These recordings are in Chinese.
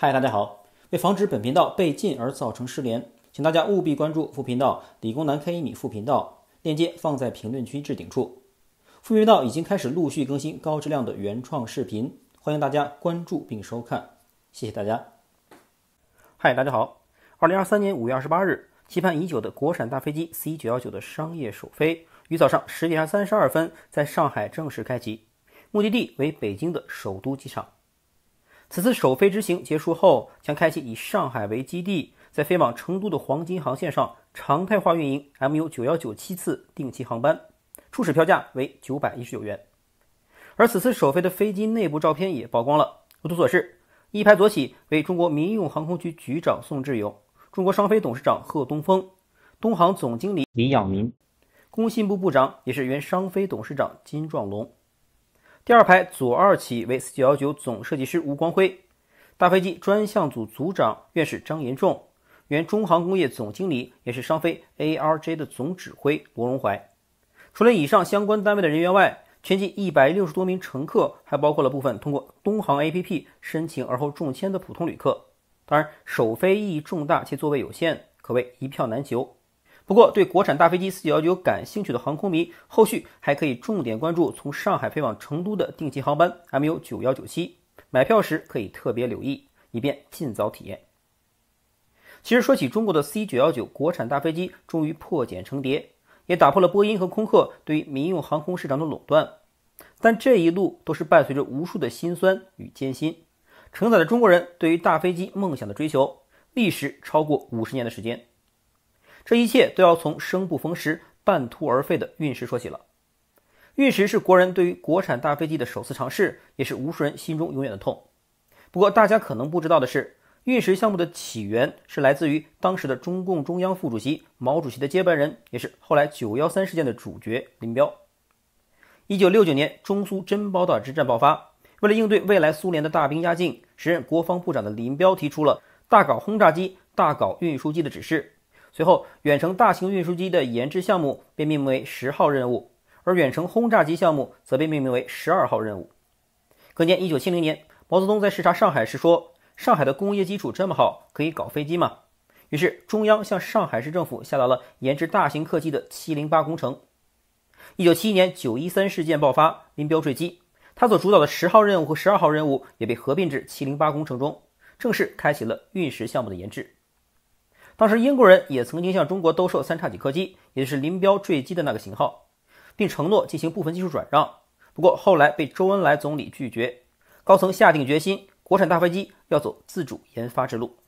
嗨，大家好！为防止本频道被禁而造成失联，请大家务必关注副频道理工男 K 米副频道，链接放在评论区置顶处。副频道已经开始陆续更新高质量的原创视频，欢迎大家关注并收看，谢谢大家。嗨，大家好！2023年5月28日，期盼已久的国产大飞机 C919 的商业首飞于早上10点32分在上海正式开启，目的地为北京的首都机场。此次首飞之行结束后，将开启以上海为基地，在飞往成都的黄金航线上常态化运营 MU919次定期航班，初始票价为919元。而此次首飞的飞机内部照片也曝光了，如图所示，一排左起为中国民用航空局局长宋志勇，中国商飞董事长贺东风，东航总经理李养民，工信部部长也是原商飞董事长金壮龙。第二排左二起为 C919 总设计师吴光辉，大飞机专项组组长院士张延仲，原中航工业总经理也是商飞 ARJ 的总指挥罗荣怀。除了以上相关单位的人员外，全机160多名乘客还包括了部分通过东航 APP 申请而后中签的普通旅客。当然，首飞意义重大且座位有限，可谓一票难求。不过，对国产大飞机 C919 感兴趣的航空迷，后续还可以重点关注从上海飞往成都的定期航班 MU917， 买票时可以特别留意，以便尽早体验。其实说起中国的 C919 国产大飞机终于破茧成蝶，也打破了波音和空客对于民用航空市场的垄断，但这一路都是伴随着无数的辛酸与艰辛，承载着中国人对于大飞机梦想的追求，历时超过50年的时间。这一切都要从生不逢时、半途而废的运十说起了。运十是国人对于国产大飞机的首次尝试，也是无数人心中永远的痛。不过大家可能不知道的是，运十项目的起源是来自于当时的中共中央副主席毛主席的接班人，也是后来913事件的主角林彪。1969年中苏珍宝岛之战爆发，为了应对未来苏联的大兵压境，时任国防部长的林彪提出了大搞轰炸机、大搞运输机的指示。随后，远程大型运输机的研制项目被命名为10号任务，而远程轰炸机项目则被命名为12号任务。可见1970年，毛泽东在视察上海时说，上海的工业基础这么好，可以搞飞机吗？于是中央向上海市政府下达了研制大型客机的708工程。1971年913事件爆发，林彪坠机，他所主导的10号任务和12号任务也被合并至708工程中，正式开启了运十项目的研制。当时英国人也曾经向中国兜售3叉戟客机，也就是林彪坠机的那个型号，并承诺进行部分技术转让，不过后来被周恩来总理拒绝，高层下定决心，国产大飞机要走自主研发之路。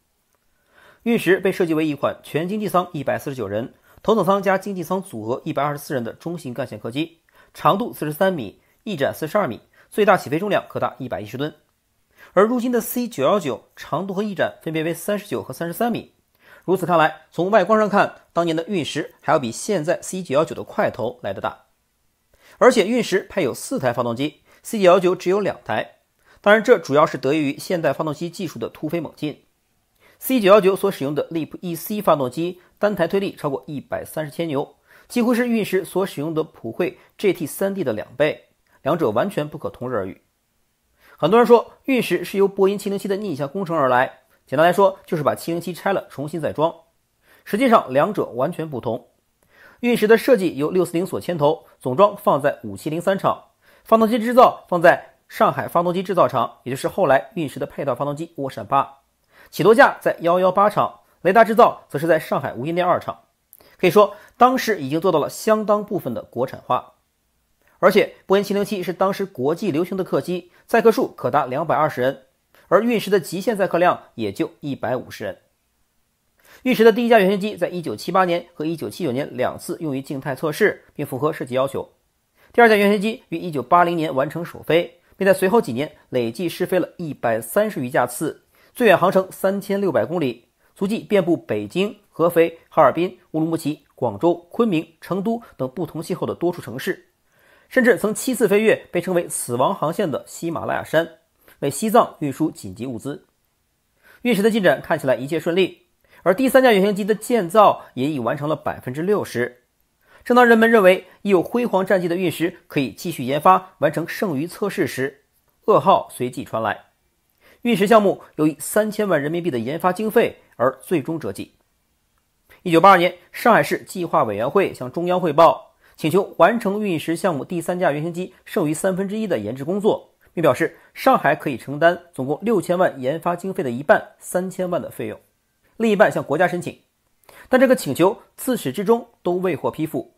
运十被设计为一款全经济舱149人，头等舱加经济舱组合124人的中型干线客机，长度43米，翼展42米，最大起飞重量可达110吨。而如今的 C919 长度和翼展分别为39和33米。如此看来，从外观上看，当年的运十还要比现在 C919 的块头来得大。而且运十配有4台发动机， C919 只有2台。当然，这主要是得益于现代发动机技术的突飞猛进。C919 所使用的 LEAP-EC 发动机单台推力超过130千牛，几乎是运十所使用的普惠 GT3D 的2倍，两者完全不可同日而语。很多人说运十是由波音707的逆向工程而来，简单来说，就是把707拆了重新再装。实际上两者完全不同。运十的设计由640所牵头，总装放在5703厂，发动机制造放在上海发动机制造厂，也就是后来运十的配套发动机涡扇8，起落架在118厂，雷达制造则是在上海无线电2厂。可以说当时已经做到了相当部分的国产化。而且波音707是当时国际流行的客机，载客数可达220人，而运十的极限载客量也就150人。运十的第一架原型机在1978年和1979年2次用于静态测试，并符合设计要求。第二架原型机于1980年完成首飞，并在随后几年累计试飞了130余架次，最远航程3600公里，足迹遍布北京、合肥、哈尔滨、乌鲁木齐、广州、昆明、成都等不同气候的多处城市，甚至曾7次飞越被称为死亡航线的喜马拉雅山，为西藏运输紧急物资。运十的进展看起来一切顺利，而第三架原型机的建造也已完成了 60%。 正当人们认为已有辉煌战绩的运十可以继续研发完成剩余测试时，噩耗随即传来。运十项目由于3000万人民币的研发经费而最终折戟。1982年，上海市计划委员会向中央汇报，请求完成运十项目第3架原型机剩余1/3的研制工作，并表示上海可以承担总共6000万研发经费的一半，3000万的费用，另一半向国家申请。但这个请求自始至终都未获批复，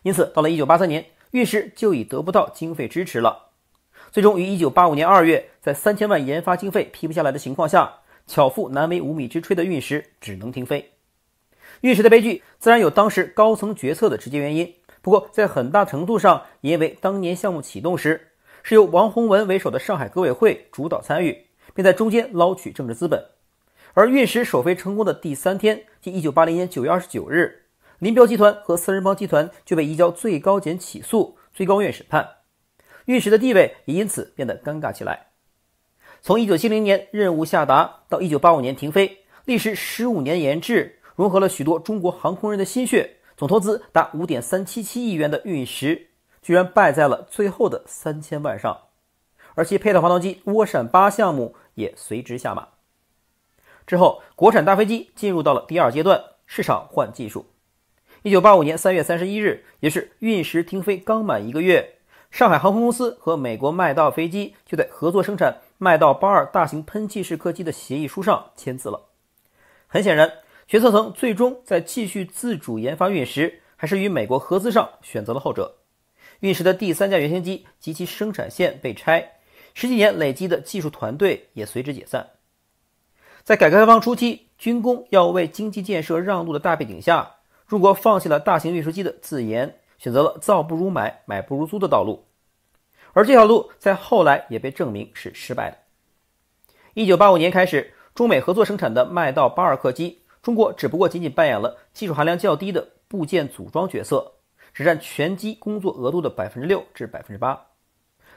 因此到了1983年，运十就已得不到经费支持了。最终于1985年2月，在3000万研发经费批不下来的情况下，巧妇难为无米之炊的运十只能停飞。运十的悲剧自然有当时高层决策的直接原因，不过在很大程度上也因为当年项目启动时是由王洪文为首的上海革委会主导参与，并在中间捞取政治资本。而运十首飞成功的第3天，即1980年9月29日，林彪集团和四人帮集团就被移交最高检起诉，最高院审判，运十的地位也因此变得尴尬起来。从1970年任务下达到1985年停飞，历时15年研制，融合了许多中国航空人的心血，总投资达5.377亿元的运十，居然败在了最后的3000万上，而其配套发动机涡闪8项目也随之下马。之后，国产大飞机进入到了第2阶段，市场换技术。1985年3月31日，也是运十停飞刚满1个月，上海航空公司和美国麦道飞机就在合作生产麦道82大型喷气式客机的协议书上签字了。很显然，决策层最终在继续自主研发运十，还是与美国合资上选择了后者。运十的第3架原型机及其生产线被拆，10几年累积的技术团队也随之解散。在改革开放初期，军工要为经济建设让路的大背景下，中国放弃了大型运输机的自研，选择了造不如买，买不如租的道路。而这条路在后来也被证明是失败的。1985年开始，中美合作生产的麦道82客机，中国只不过仅仅扮演了技术含量较低的部件组装角色，只占全机工作额度的6%至8%。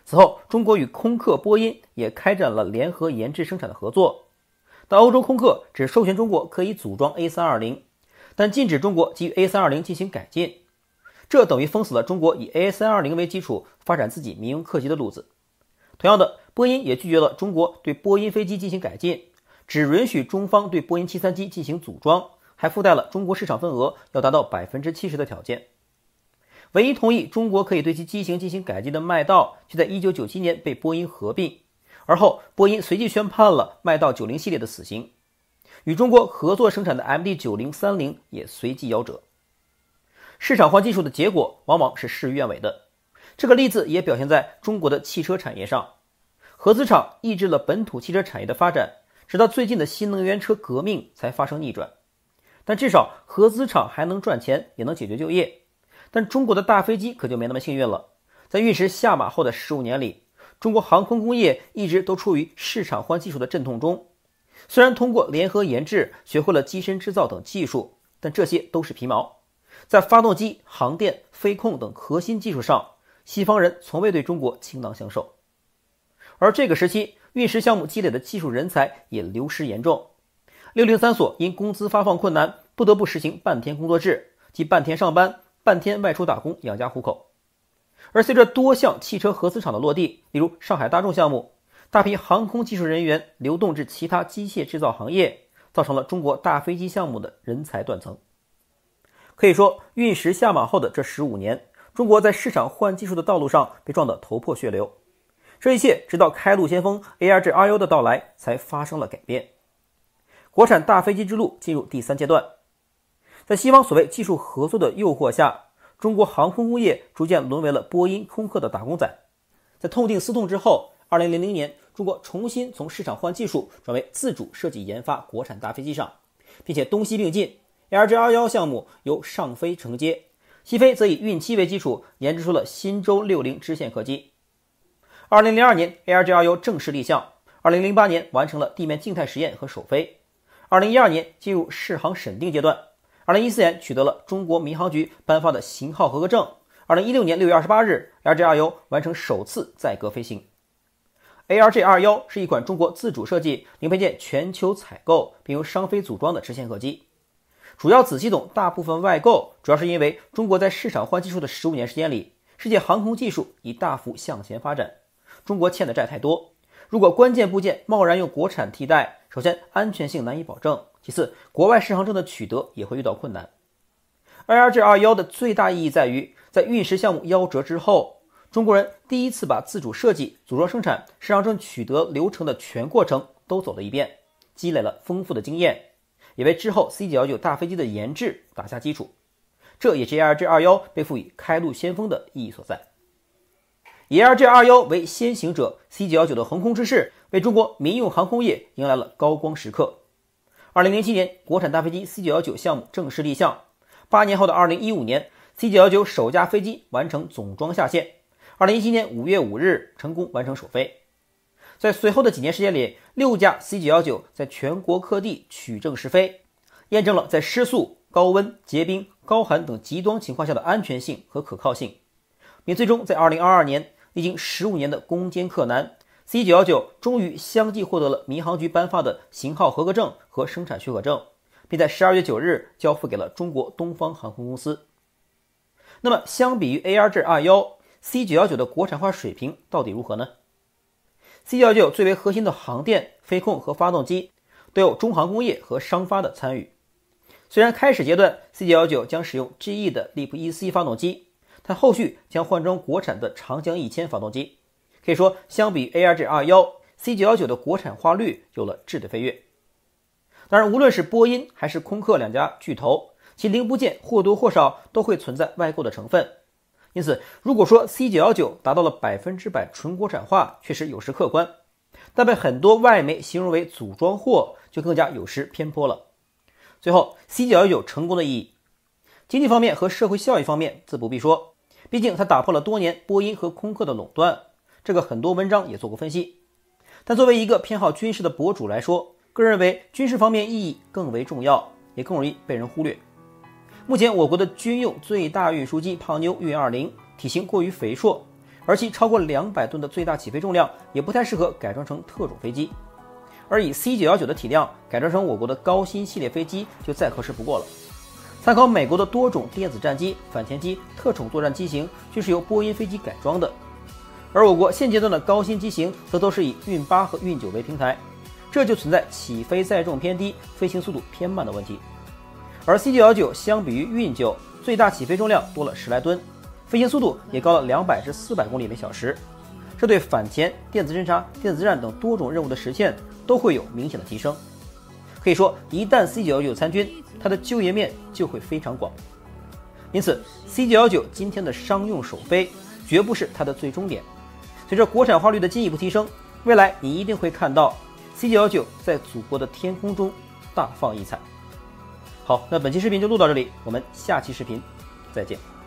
此后，中国与空客、波音也开展了联合研制生产的合作。但欧洲空客只授权中国可以组装 A320， 但禁止中国基于 A320 进行改进，这等于封死了中国以 A320 为基础发展自己民用客机的路子。同样的，波音也拒绝了中国对波音飞机进行改进，只允许中方对波音73机进行组装，还附带了中国市场份额要达到 70% 的条件。唯一同意中国可以对其机型进行改进的麦道，就在1997年被波音合并，而后波音随即宣判了麦道90系列的死刑，与中国合作生产的 MD-90-30也随即夭折。市场换技术的结果往往是事与愿违的，这个例子也表现在中国的汽车产业上。合资厂抑制了本土汽车产业的发展，直到最近的新能源车革命才发生逆转。但至少合资厂还能赚钱，也能解决就业。但中国的大飞机可就没那么幸运了，在运十下马后的15年里，中国航空工业一直都处于市场换技术的阵痛中。虽然通过联合研制学会了机身制造等技术，但这些都是皮毛。在发动机、航电、飞控等核心技术上，西方人从未对中国倾囊相授。而这个时期，运十项目积累的技术人才也流失严重。603所因工资发放困难，不得不实行半天工作制，即半天上班，半天外出打工养家糊口。而随着多项汽车合资厂的落地，例如上海大众项目，大批航空技术人员流动至其他机械制造行业，造成了中国大飞机项目的人才断层。可以说，运十下马后的这15年，中国在市场换技术的道路上被撞得头破血流。这一切直到开路先锋 ARJ21 的到来才发生了改变。国产大飞机之路进入第3阶段。在西方所谓技术合作的诱惑下，中国航空工业逐渐沦为了波音、空客的打工仔。在痛定思痛之后，2000年，中国重新从市场换技术转为自主设计研发国产大飞机上，并且东西并进。ARJ21 项目由上飞承接，西飞则以运7为基础研制出了新舟60支线客机。2002年 ARJ21 正式立项，2008年完成了地面静态实验和首飞，2012年进入试航审定阶段，2014年取得了中国民航局颁发的型号合格证，2016年6月28日 ARJ21 完成首次载歌飞行。ARJ21 是一款中国自主设计、零配件全球采购并由商飞组装的支线客机。主要子系统大部分外购，主要是因为中国在市场换技术的15年时间里，世界航空技术已大幅向前发展，中国欠的债太多，如果关键部件贸然用国产替代，首先安全性难以保证，其次国外市场证的取得也会遇到困难。ARJ21的最大意义在于，在运十项目夭折之后，中国人第一次把自主设计、组装生产、市场证取得流程的全过程都走了一遍，积累了丰富的经验，也为之后 C919 大飞机的研制打下基础。这也是 ARJ21 被赋予开路先锋的意义所在。以 ARJ21 为先行者， C919 的横空出世为中国民用航空业迎来了高光时刻。2007年，国产大飞机 C919 项目正式立项。8年后的2015年， C919 首架飞机完成总装下线。2017年5月5日成功完成首飞。在随后的几年时间里，6架 C919 在全国各地取证试飞，验证了在失速、高温、结冰、高寒等极端情况下的安全性和可靠性，并最终在2022年历经15年的攻坚克难， C919 终于相继获得了民航局颁发的型号合格证和生产许可证，并在12月9日交付给了中国东方航空公司。那么相比于 ARJ21， C919 的国产化水平到底如何呢？ C919 最为核心的航电、飞控和发动机都有中航工业和商发的参与。虽然开始阶段 C919 将使用 GE 的 LEAP-1C 发动机，但后续将换装国产的长江1000发动机。可以说，相比于 ARJ21， C919 的国产化率有了质的飞跃。当然，无论是波音还是空客两家巨头，其零部件或多或少都会存在外购的成分。因此，如果说 C919 达到了100%纯国产化，确实有失客观，但被很多外媒形容为组装货，就更加有失偏颇了。最后， C919 成功的意义，经济方面和社会效益方面自不必说，毕竟它打破了多年波音和空客的垄断，这个很多文章也做过分析。但作为一个偏好军事的博主来说，个人认为军事方面意义更为重要，也更容易被人忽略。目前我国的军用最大运输机胖妞运20体型过于肥硕，而其超过200吨的最大起飞重量也不太适合改装成特种飞机，而以 C919 的体量改装成我国的高新系列飞机就再合适不过了。参考美国的多种电子战机、反潜机、特种作战机型均是由波音飞机改装的，而我国现阶段的高新机型则都是以运8和运9为平台，这就存在起飞载重偏低、飞行速度偏慢的问题。而 C919 相比于运9，最大起飞重量多了10来吨，飞行速度也高了200至400公里每小时，这对反潜、电子侦察、电子战等多种任务的实现都会有明显的提升。可以说，一旦 C919 参军，它的就业面就会非常广。因此 C919 今天的商用首飞绝不是它的最终点。随着国产化率的进一步提升，未来你一定会看到 C919 在祖国的天空中大放异彩。好，那本期视频就录到这里，我们下期视频再见。